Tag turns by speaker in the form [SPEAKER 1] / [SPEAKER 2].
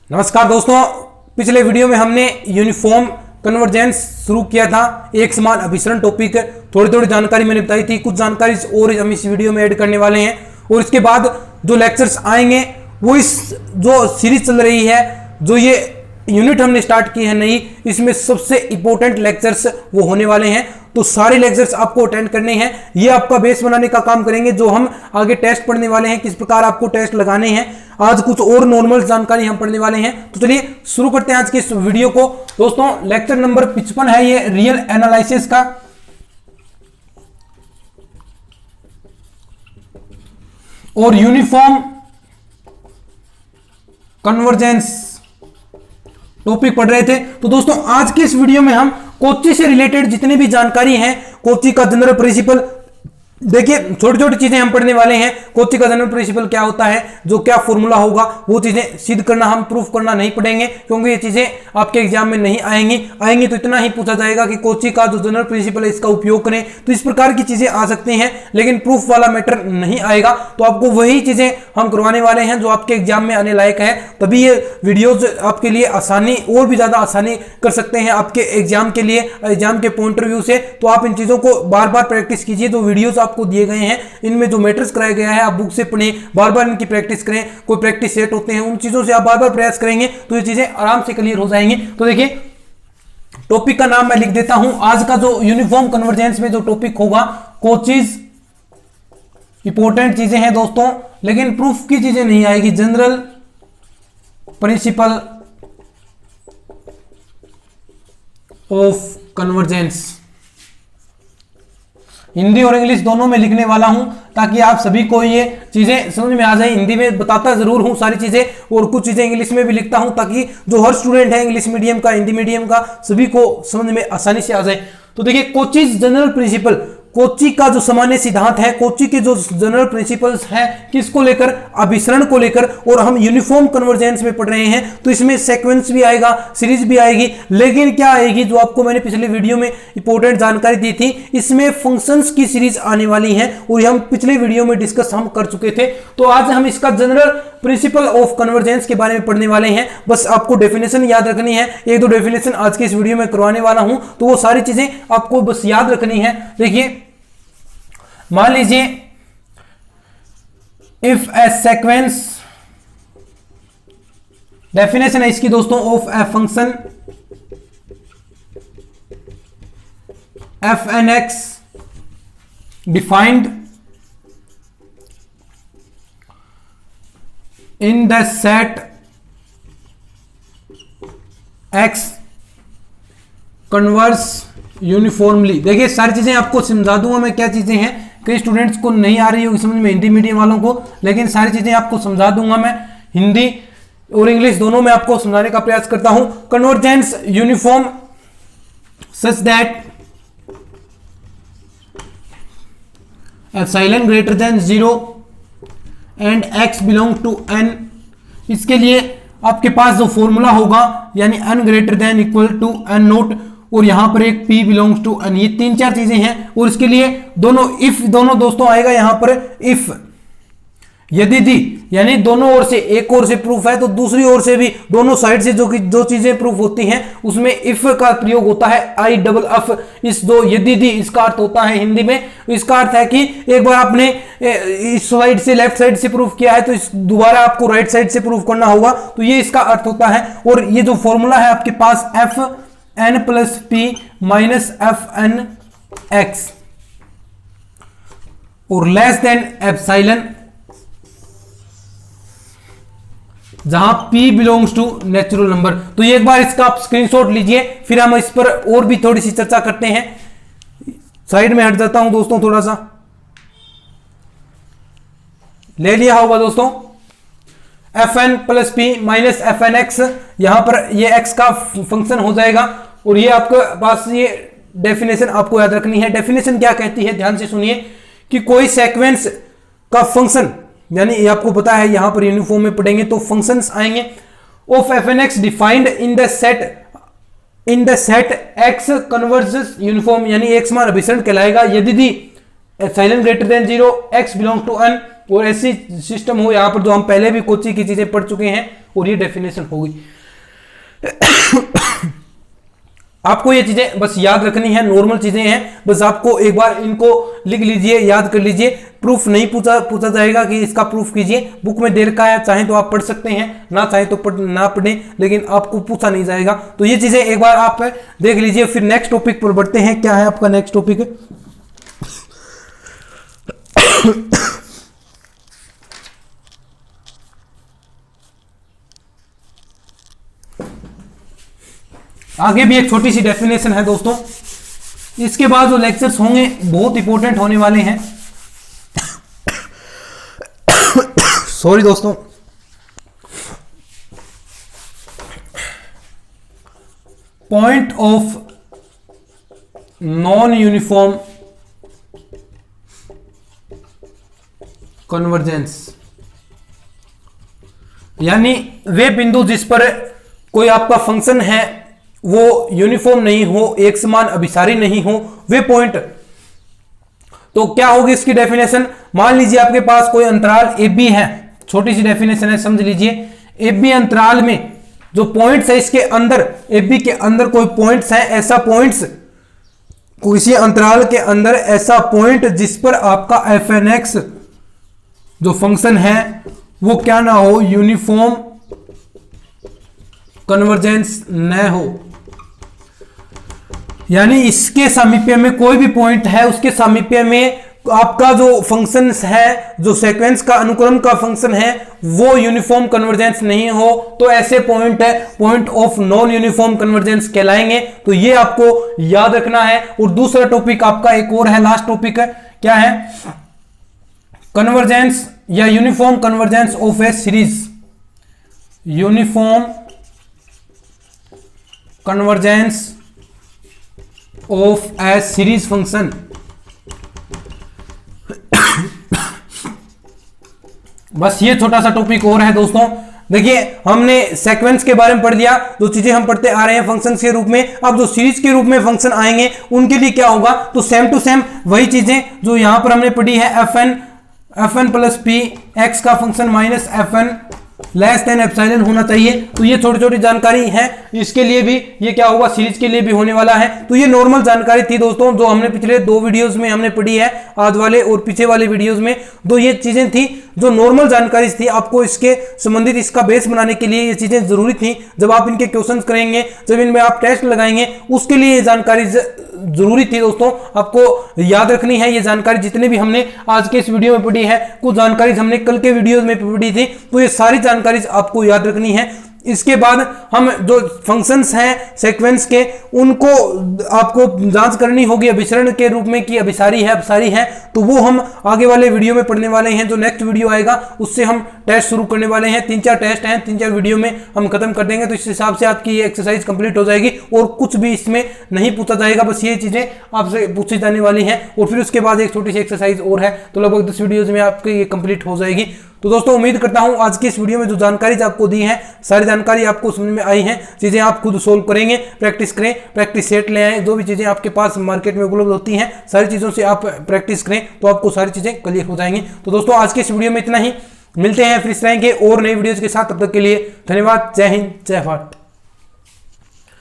[SPEAKER 1] नमस्कार दोस्तों, पिछले वीडियो में हमने यूनिफॉर्म कन्वर्जेंस शुरू किया था। एक समान अभिसरण टॉपिक थोड़ी थोड़ी जानकारी मैंने बताई थी, कुछ जानकारी और हम इस वीडियो में ऐड करने वाले हैं। और इसके बाद जो लेक्चर्स आएंगे वो इस जो सीरीज चल रही है, जो ये यूनिट हमने स्टार्ट की है नई, इसमें सबसे इंपॉर्टेंट लेक्चर्स वो होने वाले हैं। तो सारे लेक्चर्स आपको अटेंड करने हैं, ये आपका बेस बनाने का काम करेंगे। जो हम आगे टेस्ट पढ़ने वाले हैं, किस प्रकार आपको टेस्ट लगाने हैं, आज कुछ और नॉर्मल जानकारी हम पढ़ने वाले हैं। तो चलिए शुरू करते हैं आज के इस वीडियो को। दोस्तों लेक्चर नंबर 55 है ये रियल एनालिसिस का। और यूनिफॉर्म कन्वर्जेंस टॉपिक पढ़ रहे थे। तो दोस्तों आज के इस वीडियो में हम कोची से रिलेटेड जितनी भी जानकारी है, कोची का जनरल प्रिंसिपल, देखिए छोटी छोटी चीजें हम पढ़ने वाले हैं। कोची का जनरल प्रिंसिपल क्या होता है, जो क्या फॉर्मूला होगा, वो चीजें सिद्ध करना, हम प्रूफ करना नहीं पड़ेंगे, क्योंकि ये चीजें आपके एग्जाम में नहीं आएंगी तो इतना ही पूछा जाएगा कि कोची का जो जनरल प्रिंसिपल है इसका उपयोग करें। तो इस प्रकार की चीजें आ सकती हैं, लेकिन प्रूफ वाला मैटर नहीं आएगा। तो आपको वही चीजें हम करवाने वाले हैं जो आपके एग्जाम में आने लायक है। तभी ये वीडियोज आपके लिए आसानी, और भी ज्यादा आसानी कर सकते हैं आपके एग्जाम के लिए, एग्जाम के पॉइंट ऑफ व्यू से। तो आप इन चीजों को बार बार प्रैक्टिस कीजिए। जो वीडियोज आपको दिए गए हैं इनमें जो मैटर्स कराया गया है, आप बुक से पढ़ें, बार बार इनकी प्रैक्टिस करें। कोई प्रैक्टिस सेट होते हैं, उन चीजों से आप बार बार प्रयास करेंगे तो ये चीजें आराम से क्लियर हो जाएंगी। तो देखिए टॉपिक का नाम मैं लिख देता हूं। आज का जो यूनिफॉर्म कन्वर्जेंस में जो टॉपिक होगा, कोचीज, इंपॉर्टेंट चीजें हैं दोस्तों, लेकिन प्रूफ की चीजें नहीं आएगी। General principle of convergence Hindi और इंग्लिश दोनों में लिखने वाला हूं, ताकि आप सभी को ये चीजें समझ में आ जाए। हिंदी में बताता जरूर हूं सारी चीजें, और कुछ चीजें इंग्लिश में भी लिखता हूं, ताकि जो हर स्टूडेंट है इंग्लिश मीडियम का, हिंदी मीडियम का, सभी को समझ में आसानी से आ जाए। तो देखिए कोचीज जनरल प्रिंसिपल, कोची का जो सामान्य सिद्धांत है, कोची के जो जनरल प्रिंसिपल्स हैं, किसको लेकर, अभिसरण को लेकर। और हम यूनिफॉर्म कन्वर्जेंस में पढ़ रहे हैं, तो इसमें सीक्वेंस भी आएगा, सीरीज भी आएगी, लेकिन क्या आएगी, जो आपको मैंने पिछले वीडियो में इंपॉर्टेंट जानकारी दी थी, इसमें फंक्शंस की सीरीज आने वाली है, और हम पिछले वीडियो में डिस्कस हम कर चुके थे। तो आज हम इसका जनरल प्रिंसिपल ऑफ कन्वर्जेंस के बारे में पढ़ने वाले हैं। बस आपको डेफिनेशन याद रखनी है, एक दो डेफिनेशन आज के इस वीडियो में करवाने वाला हूं, तो वो सारी चीजें आपको बस याद रखनी है। देखिए मान लीजिए, इफ ए सीक्वेंस, डेफिनेशन है इसकी दोस्तों, of a function F N X defined in the set X converges uniformly. देखिए सारी चीजें आपको समझा दूंगा मैं, क्या चीजें हैं, कई स्टूडेंट्स को नहीं आ रही होगी समझ में, हिंदी मीडियम वालों को, लेकिन सारी चीजें आपको समझा दूंगा मैं। हिंदी और इंग्लिश दोनों में आपको समझाने का प्रयास करता हूं। Convergence uniform such that epsilon greater than 0 and x belong to n। इसके लिए आपके पास जो फॉर्मूला होगा, यानी n greater than equal to n naught, और यहां पर एक p बिलोंग्स टू n, ये तीन चार चीजें हैं। और इसके लिए दोनों इफ, दोनों दोस्तों आएगा यहां पर इफ, यदि, यानी दोनों ओर से, एक ओर से प्रूफ है तो दूसरी ओर से भी, दोनों साइड से जो चीजें प्रूफ होती हैं उसमें इफ का प्रयोग होता है, आई डबल एफ। इस दो यदि, इसका अर्थ होता है हिंदी में, इसका अर्थ है कि एक बार आपने इस साइड से, लेफ्ट साइड से प्रूफ किया है, तो इस दोबारा आपको राइट साइड से प्रूफ करना होगा। तो ये इसका अर्थ होता है। और ये जो फॉर्मूला है आपके पास, F N plus P minus F N X, और लेस देन एप्सिलॉन, जहां p belongs to natural number. तो ये एक बार इसका आप स्क्रीनशॉट लीजिए, फिर हम इस पर और भी थोड़ी सी चर्चा करते हैं। साइड में हट जाता हूं दोस्तों, थोड़ा सा ले लिया होगा दोस्तों, F N plus P minus F N X, यहां पर ये x का फंक्शन हो जाएगा। और ये आपके पास ये डेफिनेशन आपको याद रखनी है। डेफिनेशन क्या कहती है, ध्यान से सुनिए, कि कोई सीक्वेंस का फंक्शन, यानी ये आपको पता है, यहां पर यूनिफॉर्म में पढ़ेंगे तो फंक्शंस आएंगे, of F N X defined in the set X converges uniform, यानी एक समान अभिसरण कहलाएगा यदि epsilon greater than 0 x belong to n। और ऐसी सिस्टम हो यहाँ पर जो हम पहले भी कोची की चीजें पढ़ चुके हैं और ये डेफिनेशन होगी। आपको ये चीजें बस याद रखनी है, नॉर्मल चीजें हैं, बस आपको एक बार इनको लिख लीजिए, याद कर लीजिए। प्रूफ नहीं पूछा जाएगा कि इसका प्रूफ कीजिए, बुक में दे रखा है, चाहे तो आप पढ़ सकते हैं, ना चाहे तो ना पढ़ें, लेकिन आपको पूछा नहीं जाएगा। तो ये चीजें एक बार आप देख लीजिए। फिर नेक्स्ट टॉपिक पर बढ़ते हैं। क्या है आपका नेक्स्ट टॉपिक? आगे भी एक छोटी सी डेफिनेशन है दोस्तों, इसके बाद जो लेक्चर्स होंगे बहुत इंपॉर्टेंट होने वाले हैं। सॉरी दोस्तों, point of non uniform convergence, यानी वे बिंदु जिस पर कोई आपका फंक्शन है वो यूनिफॉर्म नहीं हो, एक समान अभिसारी नहीं हो, वे पॉइंट। तो क्या होगी इसकी डेफिनेशन? मान लीजिए आपके पास कोई अंतराल ए बी है, छोटी सी डेफिनेशन है, समझ लीजिए। ए बी अंतराल में जो पॉइंट्स है, इसके अंदर ए बी के अंदर कोई पॉइंट्स है, ऐसा पॉइंट्स किसी अंतराल के अंदर ऐसा पॉइंट जिस पर आपका एफ एन एक्स जो फंक्शन है वो क्या ना हो, यूनिफॉर्म कन्वर्जेंस न हो। यानी इसके सामीप्य में कोई भी पॉइंट है, उसके सामीप्य में आपका जो फंक्शन है, जो सीक्वेंस का अनुक्रम का फंक्शन है, वो यूनिफॉर्म कन्वर्जेंस नहीं हो, तो ऐसे पॉइंट है point of non uniform convergence कहलाएंगे। तो ये आपको याद रखना है। और दूसरा टॉपिक आपका एक और है, लास्ट टॉपिक है, क्या है? कन्वर्जेंस या uniform convergence of A series. Uniform convergence of A series function. बस ये छोटा सा टॉपिक और है दोस्तों। देखिए हमने सीक्वेंस के बारे में पढ़ लिया, जो चीजें हम पढ़ते आ रहे हैं फंक्शंस के रूप में। अब जो सीरीज के रूप में फंक्शन आएंगे उनके लिए क्या होगा? तो सेम टू सेम वही चीजें जो यहां पर हमने पढ़ी है, F N plus P X का function minus F N less than epsilon होना चाहिए। तो ये छोटी छोटी जानकारी है, इसके लिए भी ये क्या होगा, सीरीज के लिए भी होने वाला है। तो ये नॉर्मल जानकारी थी दोस्तों, जो हमने पिछले 2 वीडियोस में हमने पढ़ी है, आज वाले और पीछे वाले वीडियोस में। तो ये चीजें थी जो नॉर्मल जानकारी थी, आपको इसके संबंधित इसका बेस बनाने के लिए ये चीजें जरूरी थी। जब आप इनके क्वेश्चंस करेंगे, जब इनमें आप टेस्ट लगाएंगे, उसके लिए ये जानकारी जरूरी थी दोस्तों, आपको याद रखनी है। ये जानकारी जितने भी हमने आज के इस वीडियो में पढ़ी है, कुछ जानकारी हमने कल के वीडियोस में पढ़ी थी, तो ये सारी जानकारी आपको याद रखनी है। इसके बाद हम जो फंक्शंस हैं सीक्वेंस के, उनको आपको जांच करनी होगी अभिसरण के रूप में कि अभिसारी है अपसारी है। तो वो हम आगे वाले वीडियो में पढ़ने वाले हैं। जो नेक्स्ट वीडियो आएगा उससे हम टेस्ट शुरू करने वाले हैं। 3-4 टेस्ट हैं, 3-4 वीडियो में हम खत्म कर देंगे। तो इस हिसाब से आपकी ये एक्सरसाइज कंप्लीट हो जाएगी और कुछ भी इसमें नहीं पूछा जाएगा, बस ये चीजें आपसे पूछी जाने वाली हैं। और फिर उसके बाद एक छोटी सी एक्सरसाइज और है, तो लगभग 10 वीडियोज में आपकी ये कंप्लीट हो जाएगी। तो दोस्तों उम्मीद करता हूं आज की इस वीडियो में जो जानकारी आपको दी है, सारी जानकारी आपको समझ में आई है। चीजें आप खुद सोल्व करेंगे, प्रैक्टिस करें, प्रैक्टिस सेट ले आए। जो भी चीजें आपके पास मार्केट में उपलब्ध होती हैं, सारी चीजों से आप प्रैक्टिस करें तो आपको सारी चीजें क्लियर हो जाएंगी। तो दोस्तों आज के इस वीडियो में इतना ही, मिलते हैं फिर इस तरह के और नए वीडियोज के साथ। तब तक के लिए धन्यवाद। जय हिंद, जय भारत।